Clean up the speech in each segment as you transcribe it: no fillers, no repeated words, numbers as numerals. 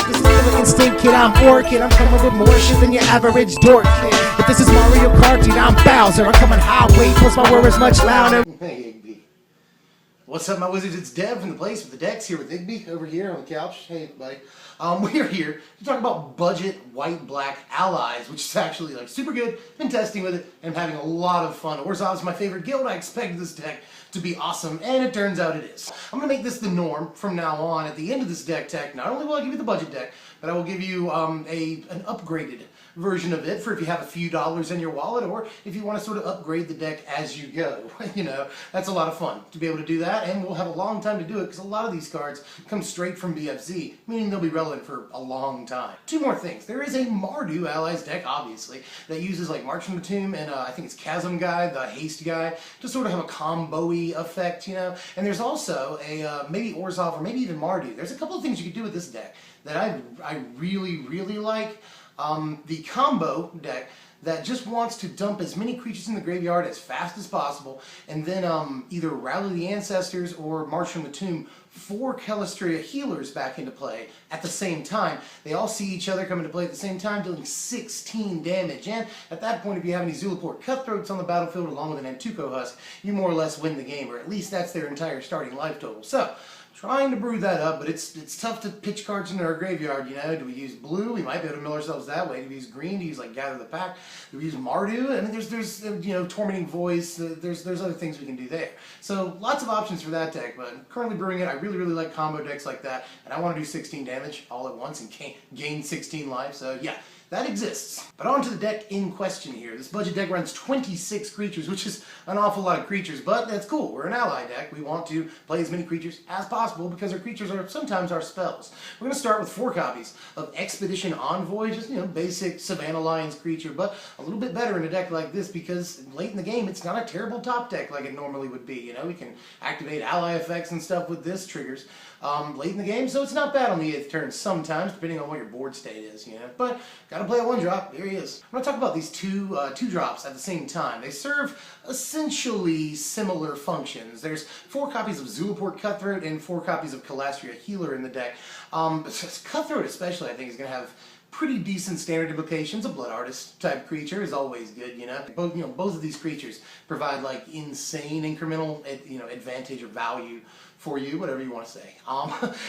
This is Killer Instinct, kid, I'm 4, kid. I'm coming with more shit than your average dork, kid. If this is Mario Kart, dude, I'm Bowser. I'm coming highway, plus my words much louder. Hey, Igby. What's up, my wizards? It's Dev from the place with the decks here with Igby over here on the couch. Hey, buddy. We're here to talk about budget white-black allies, which is actually like super good. Been testing with it and having a lot of fun. Orzhov's my favorite guild. I expected this deck to be awesome, and it turns out it is. I'm going to make this the norm from now on. At the end of this deck tech, not only will I give you the budget deck, but I will give you an upgraded version of it for if you have a few dollars in your wallet, or if you want to sort of upgrade the deck as you go. You know, that's a lot of fun to be able to do that, and we'll have a long time to do it because a lot of these cards come straight from BFZ, meaning they'll be relevant for a long time. Two more things. There is a Mardu Allies deck, obviously, that uses like March from the Tomb and I think it's Chasm guy, the haste guy, to sort of have a combo-y effect, you know. And there's also a maybe Orzhov or maybe even Mardu. There's a couple of things you could do with this deck that I really, really like. The combo deck that just wants to dump as many creatures in the graveyard as fast as possible, and then either Rally the Ancestors or March from the Tomb 4 Kalastria Healers back into play at the same time. They all see each other come into play at the same time, dealing 16 damage. And at that point, if you have any Zulaport Cutthroats on the battlefield along with an Antuco Husk, you more or less win the game, or at least that's their entire starting life total. So, trying to brew that up, but it's tough to pitch cards into our graveyard, you know. Do we use blue? We might be able to mill ourselves that way. Do we use green? Do we use like Gather the Pack? Do we use Mardu? I mean, there's you know, Tormenting Voice. There's other things we can do there. So lots of options for that deck, but I'm currently brewing it. I really like combo decks like that, and I want to do 16 damage all at once and gain 16 life. So yeah. That exists. But on to the deck in question here. This budget deck runs 26 creatures, which is an awful lot of creatures, but that's cool. We're an ally deck. We want to play as many creatures as possible because our creatures are sometimes our spells. We're going to start with 4 copies of Expedition Envoy, just, you know, basic Savannah Lions creature, but a little bit better in a deck like this because late in the game, it's not a terrible top deck like it normally would be. You know, we can activate ally effects and stuff with this triggers late in the game, so it's not bad on the 8th turn sometimes, depending on what your board state is, you know. But gotta play a 1-drop. Here he is. I'm gonna talk about these two drops at the same time. They serve essentially similar functions. There's 4 copies of Zulaport Cutthroat and 4 copies of Kalastria Healer in the deck. Cutthroat especially, I think, is gonna have pretty decent standard implications. A Blood Artist type creature is always good, you know. Both of these creatures provide like insane incremental, you know, advantage or value for you, whatever you want to say.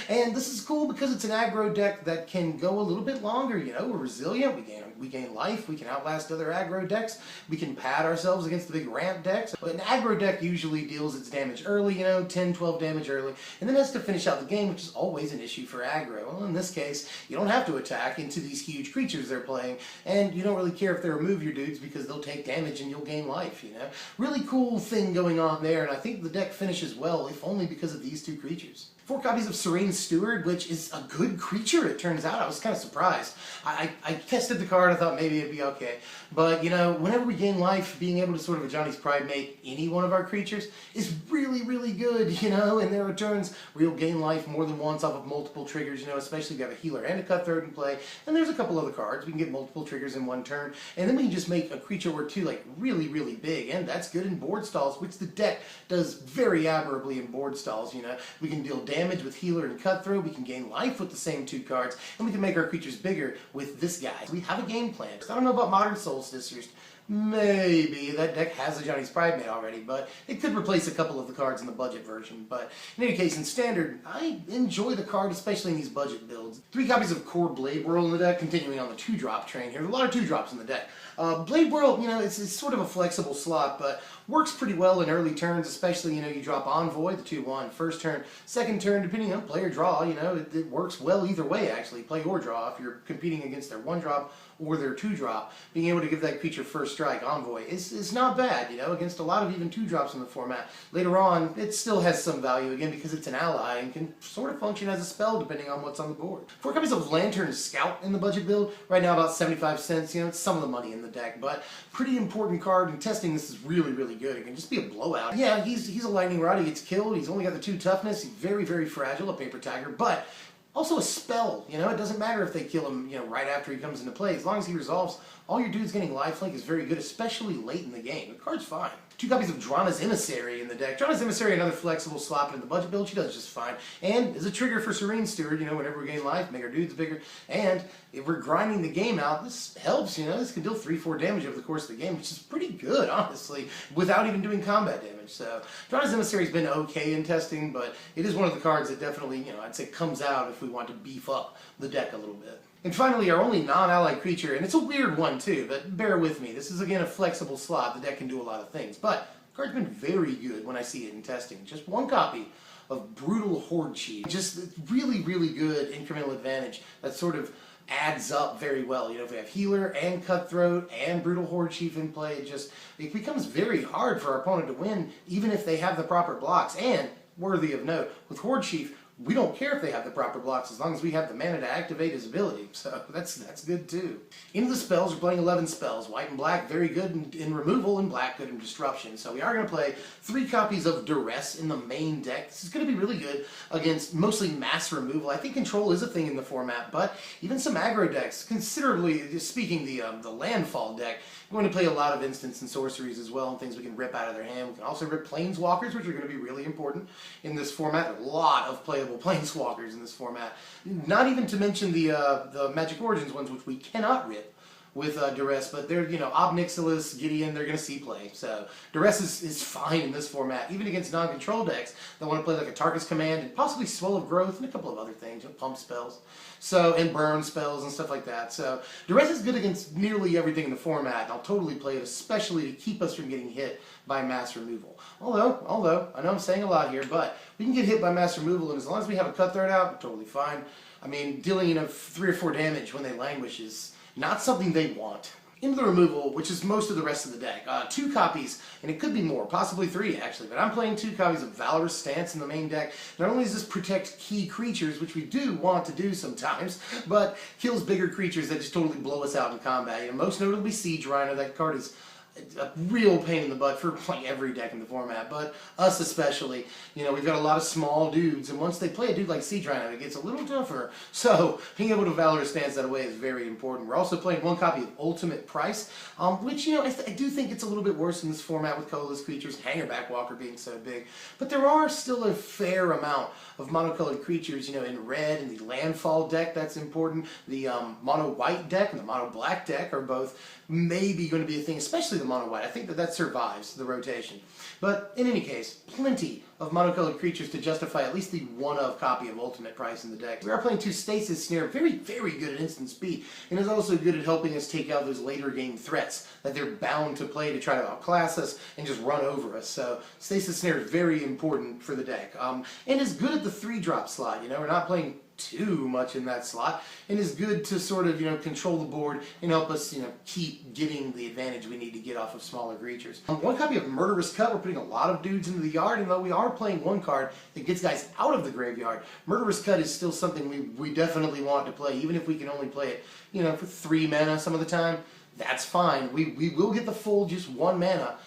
And this is cool because it's an aggro deck that can go a little bit longer, you know. We're resilient, we gain life, we can outlast other aggro decks, we can pad ourselves against the big ramp decks. But an aggro deck usually deals its damage early, you know, 10, 12 damage early, and then has to finish out the game, which is always an issue for aggro. Well, in this case, you don't have to attack into these huge creatures they're playing, and you don't really care if they remove your dudes because they'll take damage and you'll gain life, you know. Really cool thing going on there, and I think the deck finishes well, if only because of these 2 creatures. 4 copies of Serene Steward, which is a good creature, it turns out. I was kind of surprised. I tested the card, I thought maybe it'd be okay. But, you know, whenever we gain life, being able to sort of a Johnny's Pride make any one of our creatures is really good, you know. In their returns, we'll gain life more than once off of multiple triggers, you know, especially if you have a Healer and a Cutthroat in play. And there's a couple other cards. We can get multiple triggers in 1 turn. And then we can just make a creature or 2, like, really big. And that's good in board stalls, which the deck does very admirably in board stalls, you know. We can deal damage with Healer and Cutthroat, we can gain life with the same 2 cards, and we can make our creatures bigger with this guy. We have a game plan. I don't know about Modern Solstice. Maybe that deck has a Johnny's Pride made already, but it could replace a couple of the cards in the budget version. But in any case, in Standard, I enjoy the card, especially in these budget builds. 3 copies of Kor Bladewhirl in the deck, continuing on the 2-drop train here. There's a lot of 2-drops in the deck. Bladewhirl, you know, it's sort of a flexible slot, but works pretty well in early turns, especially, you know, you drop Envoy, the 2/1, first turn, second turn, depending on play or draw, you know, it works well either way, actually, play or draw, if you're competing against their 1-drop or their 2-drop. Being able to give that creature first strike, Envoy, is not bad, you know, against a lot of even 2-drops in the format. Later on, it still has some value, again, because it's an ally and can sort of function as a spell depending on what's on the board. 4 copies of Lantern Scout in the budget build, right now about 75 cents, you know, it's some of the money in the deck, but pretty important card, and testing this is really good. It can just be a blowout. Yeah, he's a lightning rod, he gets killed, he's only got the 2 toughness, he's very fragile, a paper tiger, but also a spell, you know, it doesn't matter if they kill him, you know, right after he comes into play. As long as he resolves, all your dudes getting lifelink is very good, especially late in the game. The card's fine. 2 copies of Drana's Emissary in the deck. Drana's Emissary, another flexible slot, but in the budget build, she does just fine. And is a trigger for Serene Steward, you know, whenever we gain life, make our dudes bigger. And if we're grinding the game out, this helps, you know, this can deal 3-4 damage over the course of the game, which is pretty good, honestly, without even doing combat damage. So, Drana's Emissary's been okay in testing, but it is one of the cards that definitely, you know, I'd say comes out if we want to beef up the deck a little bit. And finally, our only non-allied creature, and it's a weird one too, but bear with me. This is, again, a flexible slot. The deck can do a lot of things, but the card's been very good when I see it in testing. Just 1 copy of Brutal Hordechief. Just really, really good incremental advantage that sort of adds up very well. You know, if we have Healer and Cutthroat and Brutal Hordechief in play, it becomes very hard for our opponent to win, even if they have the proper blocks. And, worthy of note, with Hordechief, we don't care if they have the proper blocks as long as we have the mana to activate his ability, so that's good too. Into the spells, we're playing 11 spells. White and black, very good in removal, and black good in disruption. So we are going to play 3 copies of Duress in the main deck. This is going to be really good against mostly mass removal. I think control is a thing in the format, but even some aggro decks, considerably, speaking the landfall deck, we're going to play a lot of instants and sorceries as well, and things we can rip out of their hand. We can also rip planeswalkers, which are going to be really important in this format. A lot of playable planeswalkers in this format. Not even to mention the Magic Origins ones, which we cannot rip with Duress, but they're, you know, Obnixilis, Gideon, they're going to see play. So Duress is fine in this format, even against non-control decks that want to play like a Tarkus Command and possibly Swell of Growth and a couple of other things, you know, pump spells. So, and burn spells and stuff like that. So Duress is good against nearly everything in the format, and I'll totally play it, especially to keep us from getting hit by mass removal. Although, I know I'm saying a lot here, but we can get hit by mass removal, and as long as we have a Cutthroat out, we're totally fine. I mean, dealing, you know, 3 or 4 damage when they languish is not something they want. Into the removal, which is most of the rest of the deck. 2 copies, and it could be more, possibly 3 actually, but I'm playing 2 copies of Valorous Stance in the main deck. Not only does this protect key creatures, which we do want to do sometimes, but kills bigger creatures that just totally blow us out in combat. You know, most notably Siege Rhino. That card is a real pain in the butt for playing every deck in the format, but us especially. You know, we've got a lot of small dudes, and once they play a dude like Siege Rhino, it gets a little tougher. So, being able to Valorous Stance that away is very important. We're also playing 1 copy of Ultimate Price, which, you know, I do think it's a little bit worse in this format with colorless creatures, Hangerback Walker being so big. But there are still a fair amount of monocolored creatures, you know, in red, and the Landfall deck, that's important. The mono white deck and the mono black deck are both maybe going to be a thing, especially the mono white. I think that survives the rotation. But in any case, plenty of monocolored creatures to justify at least the 1-of copy of Ultimate Price in the deck. We are playing 2 Stasis Snare, very, very good at instant speed, and is also good at helping us take out those later game threats that they're bound to play to try to outclass us and just run over us. So Stasis Snare is very important for the deck, and is good at the 3-drop slot. You know, we're not playing too much in that slot, and is good to sort of, you know, control the board and help us, you know, keep getting the advantage we need to get off of smaller creatures. 1 copy of Murderous Cut, we're putting a lot of dudes into the yard, and though we are playing 1 card that gets guys out of the graveyard, Murderous Cut is still something we definitely want to play, even if we can only play it, you know, for 3 mana some of the time. That's fine. We will get the full just 1 mana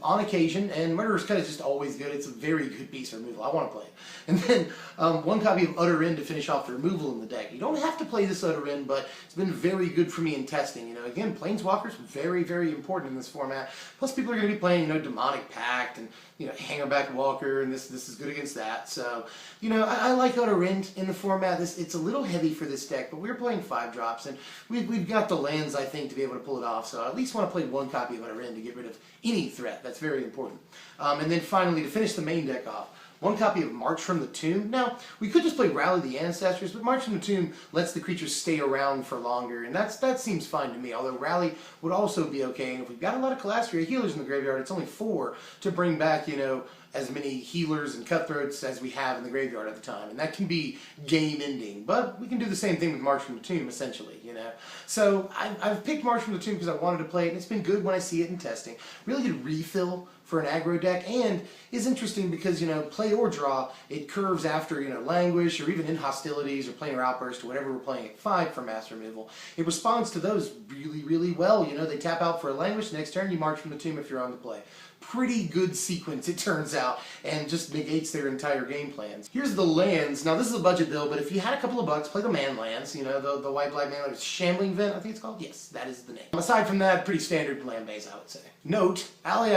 on occasion, and Murderous Cut is just always good. It's a very good piece of removal. I want to play it. And then 1 copy of Utter End to finish off the removal in the deck. You don't have to play this Utter End, but it's been very good for me in testing. You know, again, Planeswalkers, very, very important in this format. Plus, people are going to be playing, you know, Demonic Pact and, you know, Hangerback Walker, and this is good against that. So, you know, I like Utter End in the format. It's a little heavy for this deck, but we're playing 5 drops, and we've got the lands, I think, to be able to pull it off. So I at least want to play 1 copy of Utter End to get rid of any threat. That's very important. And then finally, to finish the main deck off, 1 copy of March from the Tomb. Now, we could just play Rally the Ancestors, but March from the Tomb lets the creatures stay around for longer, and that seems fine to me, although Rally would also be okay. And if we've got a lot of Kalastria Healers in the graveyard, it's only 4 to bring back, you know, as many Healers and Cutthroats as we have in the graveyard at the time, and that can be game-ending. But we can do the same thing with March from the Tomb, essentially, you know. So I've picked March from the Tomb because I wanted to play it, and it's been good when I see it in testing. Really good refill for an aggro deck, and is interesting because, you know, play or draw, it curves after, you know, Languish, or even in Hostilities, or Planar Outburst, or whatever we're playing at 5 for Mass Removal. It responds to those really, really well. You know, they tap out for a Languish, next turn you March from the Tomb if you're on the play. pretty good sequence, it turns out, and just negates their entire game plans. Here's the lands. Now, this is a budget build, but if you had a couple of bucks, play the man lands, you know, the white-black man lands. Shambling Vent, I think it's called? Yes, that is the name. Aside from that, pretty standard land base, I would say. Note, Ally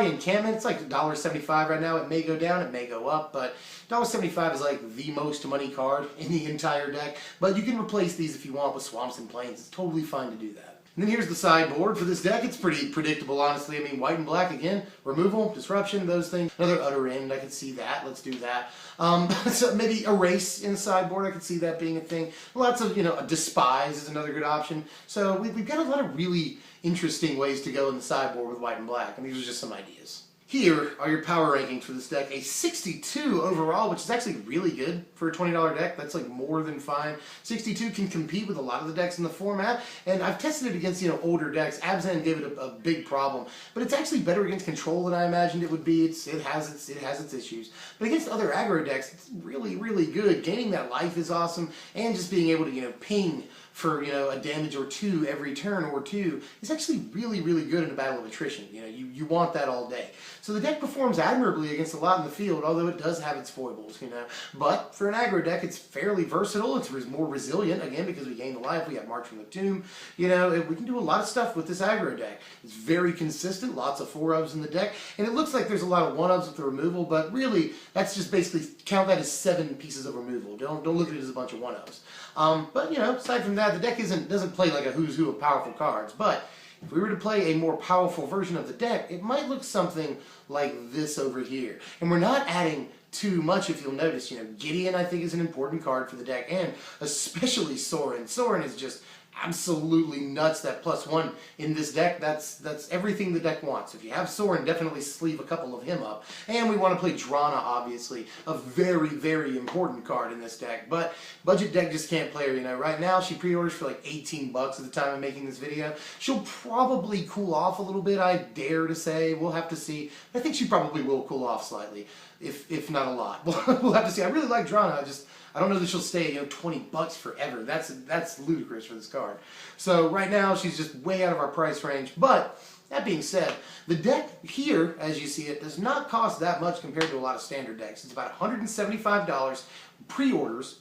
Encampment, it's like $1.75 right now. It may go down, it may go up, but $1.75 is like the most money card in the entire deck. But you can replace these if you want with Swamps and Plains. It's totally fine to do that. And then here's the sideboard for this deck. It's pretty predictable, honestly. I mean, white and black again, removal, disruption, those things. Another utter end, I could see that. Let's do that. So maybe erase in the sideboard, I could see that being a thing. Lots of, you know, despise is another good option. So we've got a lot of really interesting ways to go in the sideboard with white and black, and these are just some ideas. Here are your power rankings for this deck. A 62 overall, which is actually really good for a $20 deck. That's like more than fine. 62 can compete with a lot of the decks in the format, and I've tested it against, you know, older decks. Abzan gave it a big problem, but it's actually better against control than I imagined it would be. It has its issues, but against other aggro decks, it's really, really good. Gaining that life is awesome, and just being able to, you know, ping for, you know, a damage or two every turn or two is actually really, really good in a battle of attrition. You know, you want that all day. So the deck performs admirably against a lot in the field, although it does have its foibles, you know. But for an aggro deck, it's fairly versatile. It's more resilient, again, because we gain the life. We have March from the Tomb. You know, we can do a lot of stuff with this aggro deck. It's very consistent, lots of 4-ofs in the deck, and it looks like there's a lot of 1-ofs with the removal, but really, that's just basically, count that as 7 pieces of removal. Don't look at it as a bunch of 1-ofs. But, you know, aside from that, the deck doesn't play like a who's who of powerful cards, but if we were to play a more powerful version of the deck, it might look something like this over here. And we're not adding too much, if you'll notice. You know, Gideon, I think, is an important card for the deck, and especially Sorin. Sorin is just absolutely nuts. That +1 in this deck, that's everything the deck wants. If you have Sorin, definitely sleeve a couple of him up. And we want to play Drana, obviously, a very, very important card in this deck. But budget deck just can't play her, you know. Right now, she pre-orders for like 18 bucks at the time of making this video. She'll probably cool off a little bit, I dare to say. We'll have to see. I think she probably will cool off slightly, if not a lot. We'll have to see. I really like Drana. I don't know that she'll stay, you know, 20 bucks forever. That's ludicrous for this card. So right now, she's just way out of our price range. But that being said, the deck here, as you see it, does not cost that much compared to a lot of standard decks. It's about $175 pre-orders.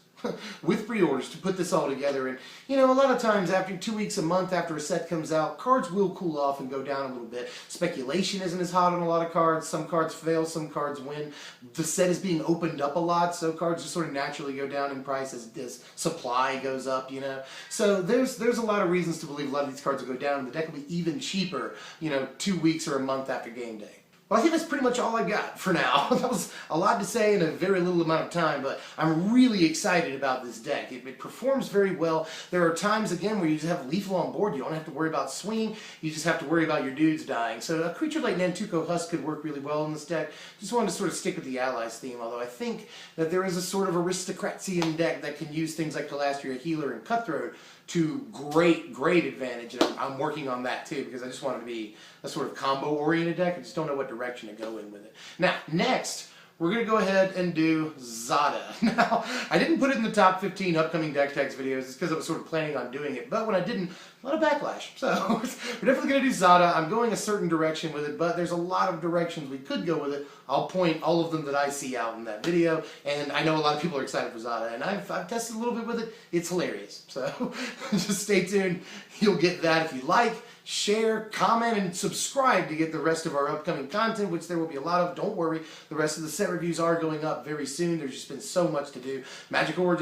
With pre-orders to put this all together. And, you know, a lot of times after 2 weeks, a month after a set comes out, cards will cool off and go down a little bit. Speculation isn't as hot on a lot of cards. Some cards fail, some cards win. The set is being opened up a lot, so cards just sort of naturally go down in price as supply goes up, you know. So there's a lot of reasons to believe a lot of these cards will go down, and the deck will be even cheaper, you know, 2 weeks or a month after game day. Well, I think that's pretty much all I got for now. That was a lot to say in a very little amount of time, but I'm really excited about this deck. It performs very well. There are times, again, where you just have lethal on board. You don't have to worry about swinging. You just have to worry about your dudes dying. So a creature like Nantuko Husk could work really well in this deck. Just wanted to sort of stick with the Allies theme, although I think that there is a sort of aristocratsian deck that can use things like Kalastria Healer and Cutthroat to great advantage, and I'm working on that too, because I just want it to be a sort of combo-oriented deck. I just don't know what direction to go in with it. Now, next, we're going to go ahead and do Zada. Now, I didn't put it in the top 15 upcoming deck text videos. It's because I was sort of planning on doing it, but when I didn't, a lot of backlash. So, we're definitely going to do Zada. I'm going a certain direction with it, but there's a lot of directions we could go with it. I'll point all of them that I see out in that video, and I know a lot of people are excited for Zada, and I've tested a little bit with it. It's hilarious. So, just stay tuned. You'll get that if you like. Share, comment, and subscribe to get the rest of our upcoming content, which there will be a lot of. Don't worry, the rest of the set reviews are going up very soon. There's just been so much to do. Battle for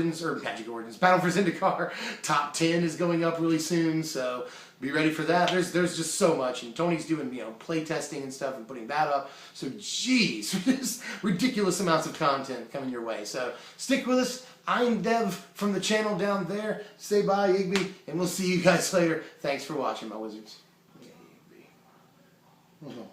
Zendikar top 10 is going up really soon, so be ready for that. There's just so much, and Tony's doing, you know, play testing and stuff and putting that up. So, geez, just ridiculous amounts of content coming your way. So, stick with us. I'm Dev from the channel down there. Say bye, Igby, and we'll see you guys later. Thanks for watching, my wizards. Yeah, Igby. Oh,